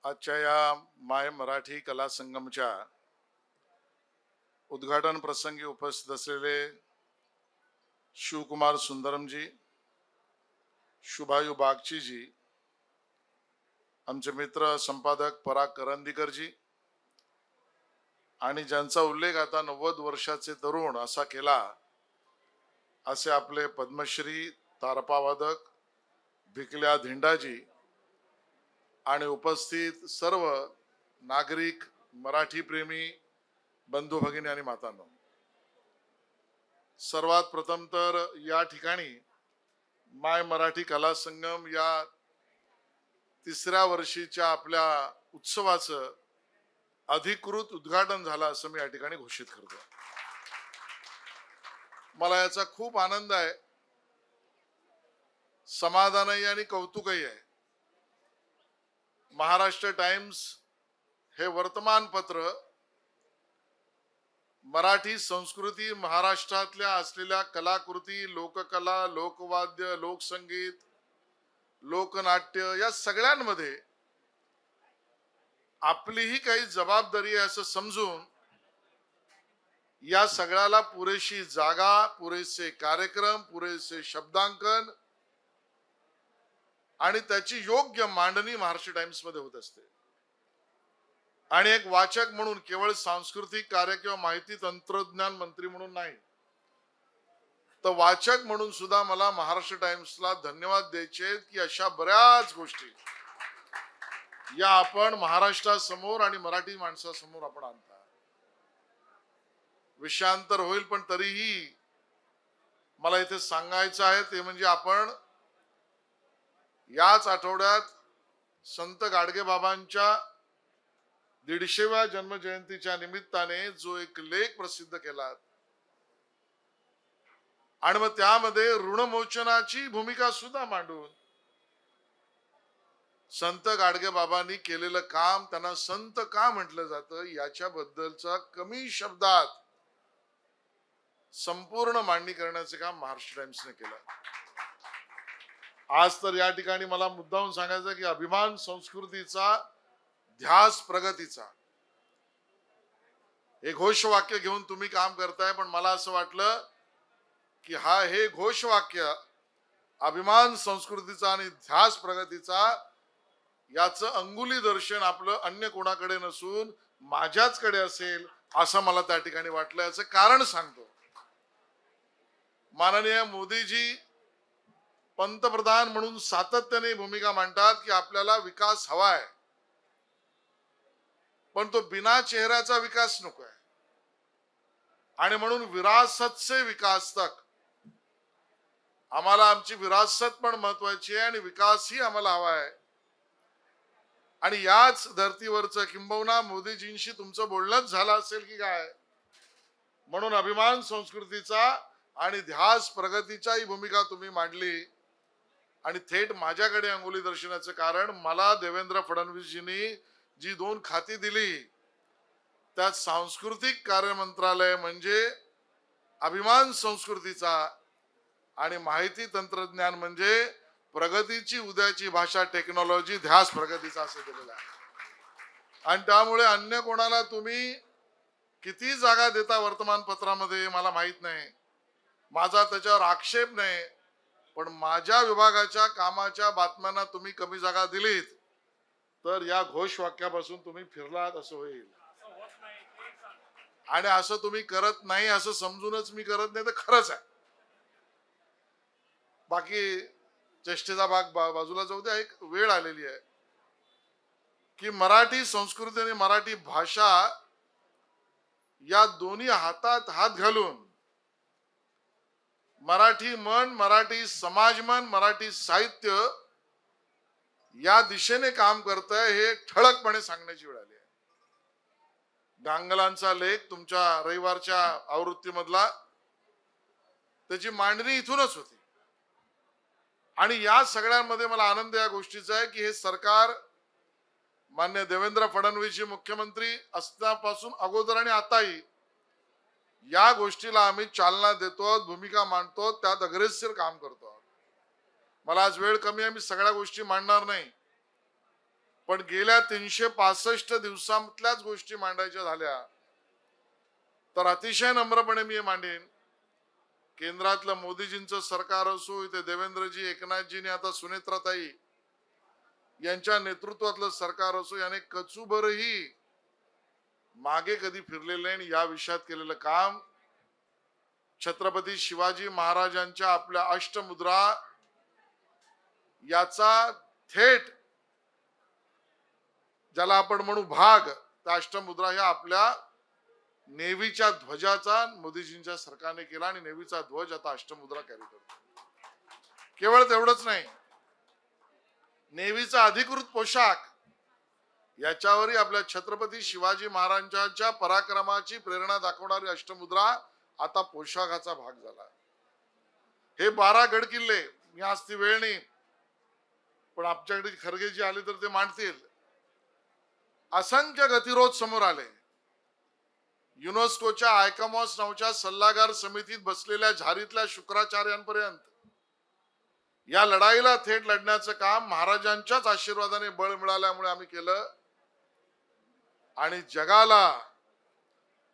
आजच्या या माय मराठी कला संगमच्या उद्घाटन प्रसंगी उपस्थित असलेले शिवकुमार सुंदरमजी, शुभायू बागचीजी, आमचे मित्र संपादक पराग करंदीकरजी आणि ज्यांचा उल्लेख आता 90 वर्षाचे तरुण असा केला असे आपले पद्मश्री तारपावादक भिकल्या धिंडाजी आणि उपस्थित सर्व नागरिक, मराठी प्रेमी बंधू भगिनी आणि मातांनो, सर्वात प्रथम तर या ठिकाणी माय मराठी कला संगम या तिसऱ्या वर्षीच्या आपल्या उत्सवाचं अधिकृत उद्घाटन झालं असं मी या ठिकाणी घोषित करतो. मला याचा खूप आनंद आहे, समाधानही आणि कौतुकही आहे. महाराष्ट्र टाइम्स हे वर्तमानपत्र मराठी संस्कृती, महाराष्ट्रातल्या असलेल्या कलाकृती, लोककला, लोकवाद्य, लोकसंगीत, लोकनाट्य या सगळ्यांमध्ये आपलीही काही जबाबदारी आहे असं समजून या सगळ्याला पुरेशी जागा, पुरेसे कार्यक्रम, पुरेसे शब्दांकन आणि त्याची योग्य मांडणी महाराष्ट्र टाइम्स मध्ये होत असते. आणि एक वाचक म्हणून, केवळ सांस्कृतिक कार्य किंवा माहिती तंत्रज्ञान मंत्री म्हणून नाही, तर वाचक म्हणून सुद्धा मला महाराष्ट्र टाइम्सला धन्यवाद द्यायचे की अशा बऱ्याच गोष्टी या आपण महाराष्ट्रासमोर आणि मराठी माणसासमोर आपण आणता. विषयांतर होईल पण तरीही मला इथे सांगायचं आहे ते म्हणजे आपण याच आठवड्यात संत गाडगेबाबांच्या 150व्या जन्मजयंतीच्या निमित्ताने जो एक लेख प्रसिद्ध केला आणि मग त्यामध्ये ऋणमोचनाची भूमिका सुद्धा मांडून संत गाडगेबाबांनी केलेलं काम, त्यांना संत का म्हटलं जातं याच्याबद्दलचा कमी शब्दात संपूर्ण मांडणी करण्याचे काम महाराष्ट्र टाइम्सने केलं. आज तर या ठिकाणी मला मुद्दाम सांगायचं की अभिमान संस्कृतीचा, ध्यास प्रगतीचा हे घोषवाक्य घेऊन तुम्ही काम करताय, पण मला असं वाटलं की हे घोषवाक्य अभिमान संस्कृतीचा आणि ध्यास प्रगतीचा याचं अंगुली दर्शन आपलं अन्य कोणाकडे नसून माझ्याचकडे असेल असं मला त्या ठिकाणी वाटलं. याचं कारण सांगतो. माननीय मोदीजी पंतप्रधान म्हणून सातत्याने भूमिका मांडतात की आपल्याला विकास हवा आहे, पण तो बिना चेहऱ्याचा विकास नको आहे. आणि म्हणून विरासत से विकास तक, आम्हाला आमची विरासत पण महत्वाची आहे आणि विकासही आम्हाला हवा आहे. आणि याच धर्तीवरचं किंबहुना मोदीजींशी तुमचं बोलणंच झालं असेल की काय, म्हणून अभिमान संस्कृतीचा आणि ध्यास प्रगतीचा ही भूमिका तुम्ही मांडली आणि थेट माझ्याकडे अंगुली दर्शनाचं कारण, मला देवेंद्र फडणवीसजींनी जी 2 खाती दिली त्यात सांस्कृतिक कार्य मंत्रालय म्हणजे अभिमान संस्कृतीचा आणि माहिती तंत्रज्ञान म्हणजे प्रगतीची उद्याची भाषा टेक्नॉलॉजी ध्यास प्रगतीचा असं दिलेलं आहे. आणि त्यामुळे अन्य कोणाला तुम्ही किती जागा देता वर्तमानपत्रामध्ये मला माहित नाही, माझा त्याच्यावर आक्षेप नाही, पण माझ्या विभागाच्या कामाच्या बातम्यांना तुम्ही कमी जागा दिलीत तर या घोषवाक्यापासून तुम्ही फिरलात असं होईल. आणि असं तुम्ही करत नाही असं समजूनच मी करत नाही तर खरंच आहे. बाकी चेष्टेचा भाग बाजूला जाऊ द्या. एक वेळ आलेली आहे की मराठी संस्कृती आणि मराठी भाषा या दोन्ही हातात हात घालून मराठी मन, मराठी समाज मन, मराठी साहित्य या दिशेने काम करतंय हे ठळकपणे सांगण्याची वेळ आली आहे. डांगलांचा लेख तुमच्या रविवारच्या आवृत्तीमधला, त्याची मांडणी इथूनच होती. आणि या सगळ्यांमध्ये मला आनंद या गोष्टीचा आहे की हे सरकार मान्य देवेंद्र फडणवीसजी मुख्यमंत्री असण्यापासून अगोदर आणि आताही या गोष्टीला आम्ही चालना देतो, भूमिका मांडतो, त्यात अग्रेसर काम करतो. मला आज वेळ कमी आहे, मी सगळ्या गोष्टी मांडणार नाही, पण गेल्या 365 दिवसांतल्याच गोष्टी मांडायच्या झाल्या तर अतिशय नम्रपणे मी मांडेन. केंद्रातलं मोदीजींचं सरकार असो, इथे देवेंद्रजी, एकनाथजी आणि आता सुनेत्राताई यांच्या नेतृत्वातलं सरकार असो, याने कचूबरही मागे कधी फिरलेलं नाही. आणि या विषयात केलेलं काम छत्रपती शिवाजी महाराजांच्या आपल्या अष्टमुद्रा याचा थेट ज्याला आपण म्हणू भाग, त्या अष्टमुद्रा ह्या आपल्या नेव्हीच्या ध्वजाचा मोदीजींच्या सरकारने केला आणि नेव्हीचा ध्वज आता अष्टमुद्रा कॅरी करतो. केवळ तेवढंच नाही, नेव्हीचा अधिकृत पोशाख याच्यावरही आपल्या छत्रपती शिवाजी महाराजांच्या पराक्रमाची प्रेरणा दाखवणारी अष्टमुद्रा आता पोशाखाचा भाग झाला. हे 12 गड किल्ले, मी आज ती वेळ नाही, पण आमच्याकडे खरगेजी आले तर ते मांडतील. असंख्य गतिरोध समोर आले. युनेस्कोच्या आयकॉमॉस नावाच्या सल्लागार समितीत बसलेल्या झारीतल्या शुक्राचार्यांपर्यंत या लढाईला थेट लढण्याचं काम महाराजांच्याच आशीर्वादाने बळ मिळाल्यामुळे आम्ही केलं. आणि जगाला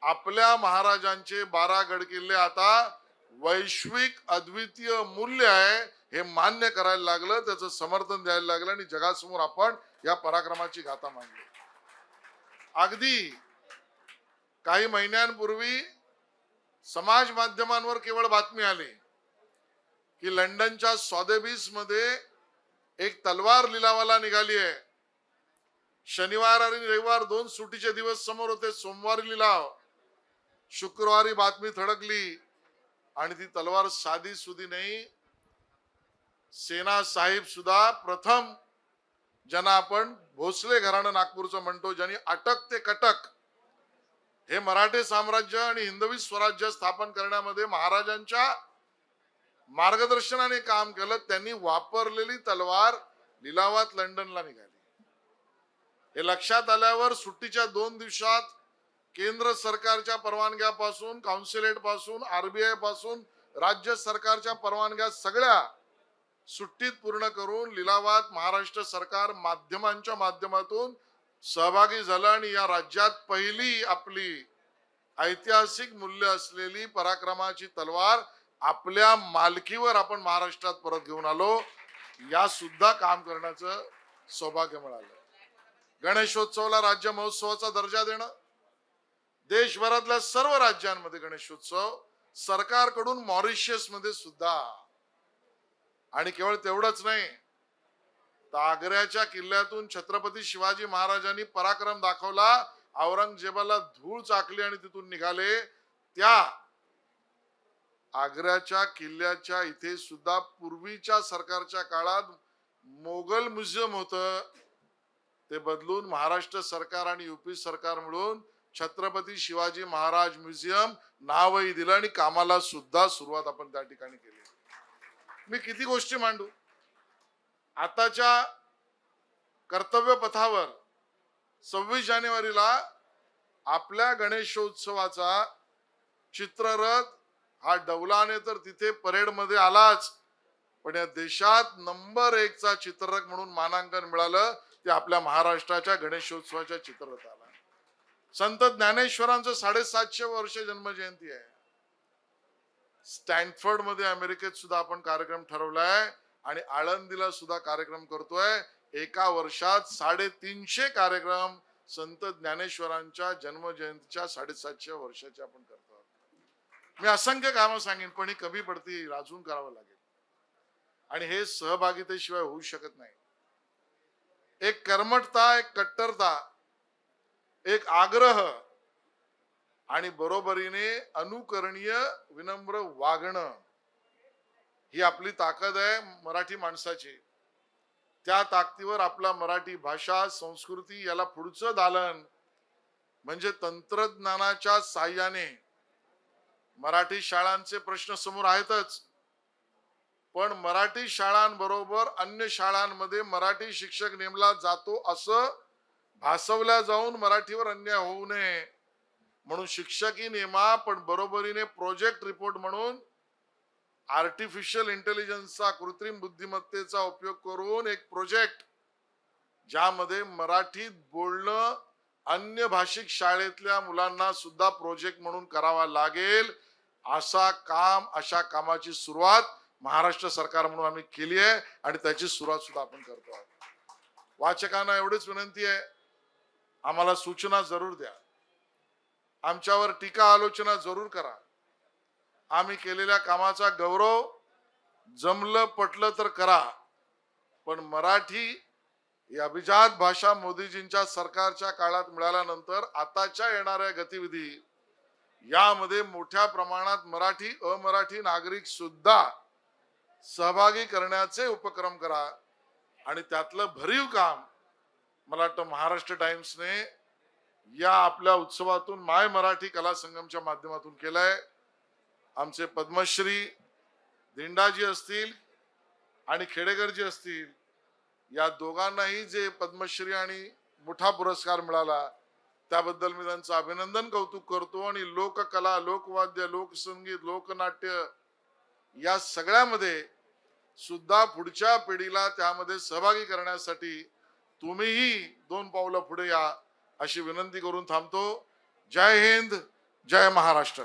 आपल्या महाराजांचे 12 गड किल्ले आता वैश्विक अद्वितीय मूल्य आहे हे मान्य करायला लागलं, त्याचं समर्थन द्यायला लागलं आणि जगासमोर आपण या पराक्रमाची गाथा मांडली. अगदी काही महिन्यांपूर्वी समाज माध्यमांवर केवळ बातमी आली की लंडनच्या सॉदेबीस मध्ये एक तलवार लिलावाला निघाली आहे. शनिवार आणि रविवार 2 सुट्टीचे दिवस समोर होते. सोमवारी लिलाव, शुक्रवारी बातमी थडकली आणि ती तलवार साधी सुधी नाही. सेना साहेब सुद्धा प्रथम ज्यांना आपण भोसले घराणं नागपूरचं म्हणतो, ज्यांनी अटक ते कटक हे मराठे साम्राज्य आणि हिंदवी स्वराज्य स्थापन करण्यामध्ये महाराजांच्या मार्गदर्शनाने काम केलं, त्यांनी वापरलेली तलवार लिलावात लंडनला निघाली. हे लक्षात आल्यावर सुट्टीच्या 2 दिवसात केंद्र सरकारच्या परवानग्यापासून, काउन्सिलेट पासून, आरबीआय पासून, राज्य सरकारच्या परवानग्या सगळ्या सुट्टीत पूर्ण करून लिलावात महाराष्ट्र सरकार माध्यमांच्या माध्यमातून सहभागी झालं आणि या राज्यात पहिली आपली ऐतिहासिक मूल्य असलेली पराक्रमाची तलवार आपल्या मालकीवर आपण महाराष्ट्रात परत घेऊन आलो. या सुद्धा काम करण्याचं सौभाग्य मिळालं. गणेशोत्सवाला राज्य महोत्सवाचा दर्जा देणं, देशभरातल्या सर्व राज्यांमध्ये गणेशोत्सव, सरकारकडून मॉरिशस मध्ये सुद्धा. आणि केवळ तेवढंच नाही, तर आग्र्याच्या किल्ल्यातून छत्रपती शिवाजी महाराजांनी पराक्रम दाखवला, औरंगजेबाला धूळ चाकली आणि तिथून निघाले. त्या आग्र्याच्या किल्ल्याच्या इथे सुद्धा पूर्वीच्या सरकारच्या काळात मोगल म्युझियम होतं, ते बदलून महाराष्ट्र सरकार आणि यूपी सरकार मिळून छत्रपती शिवाजी महाराज म्युझियम नावही दिलं आणि कामाला सुद्धा सुरुवात आपण त्या ठिकाणी केली. मी किती गोष्टी मांडू. आताच्या कर्तव्य पथावर 26 जानेवारीला आपल्या गणेशोत्सवाचा चित्ररथ हा डौलाने तर तिथे परेड मध्ये आलाच, पण या देशात नंबर 1 चा चित्ररथ म्हणून मानांकन मिळालं ते आपल्या महाराष्ट्राच्या गणेशोत्सवाच्या चित्ररथाला. संत ज्ञानेश्वरांचं 750 वर्ष जन्मजयंती आहे. स्टॅनफोर्ड मध्ये अमेरिकेत सुद्धा आपण कार्यक्रम ठरवलाय आणि आळंदीला सुद्धा कार्यक्रम करतोय. एका वर्षात 350 कार्यक्रम संत ज्ञानेश्वरांच्या जन्मजयंतीच्या 750 वर्षाचे आपण करतो. मी असंख्य कामं सांगेन, पण ही कमी पडती, राजून करावं लागेल आणि हे सहभागितेशिवाय होऊ शकत नाही. एक कर्मठता, एक कट्टरता, एक आग्रह आणि बरोबरीने अनुकरणीय विनम्र वागणं ही आपली ताकद आहे मराठी माणसाची. त्या ताकदीवर आपला मराठी भाषा, संस्कृती याला पुढचं दालन म्हणजे तंत्रज्ञानाच्या साहाय्याने. मराठी शाळांचे प्रश्न समोर आहेतच, पण मराठी शाळांबरोबर अन्य शाळांमध्ये मराठी शिक्षक नेमला जातो असं भासवल्या जाऊन मराठीवर अन्याय होऊ नये म्हणून शिक्षकही नेमा, पण बरोबरीने प्रोजेक्ट रिपोर्ट म्हणून आर्टिफिशियल इंटेलिजन्सचा, कृत्रिम बुद्धिमत्तेचा उपयोग करून एक प्रोजेक्ट ज्यामध्ये मराठीत बोलणं अन्य भाषिक शाळेतल्या मुलांना सुद्धा प्रोजेक्ट म्हणून करावा लागेल, अशा कामाची सुरुवात महाराष्ट्र सरकार म्हणून आम्ही केली आहे आणि त्याची सुरुवात सुद्धा आपण करतो आहोत. वाचकांना एवढीच विनंती आहे, आम्हाला सूचना जरूर द्या, आमच्यावर टीका आलोचना जरूर करा. आम्ही केलेल्या कामाचा गौरव जमलं पटलं तर करा, पण मराठी ही अभिजात भाषा मोदीजींच्या सरकारच्या काळात मिळाल्यानंतर आताच्या येणाऱ्या गतिविधी यामध्ये मोठ्या प्रमाणात मराठी अमराठी नागरिक सुद्धा सहभागी करण्याचे उपक्रम करा. आणि त्यातलं भरीव काम मला वाटतं महाराष्ट्र टाइम्सने या आपल्या उत्सवातून माय मराठी कला संगमच्या माध्यमातून केलंय. आमचे पद्मश्री दिंडाजी असतील आणि खेडेकरजी असतील, या दोघांनाही जे पद्मश्री आणि मोठा पुरस्कार मिळाला त्याबद्दल मी त्यांचं अभिनंदन कौतुक करतो. आणि लोककला, लोकवाद्य, लोकसंगीत, लोकनाट्य या सगळ्यामध्ये सुद्धा पुढच्या पिढीला त्यामध्ये सहभागी करण्यासाठी तुम्हीही 2 पावलं पुढे या अशी विनंती करून थांबतो. जय हिंद, जय महाराष्ट्र.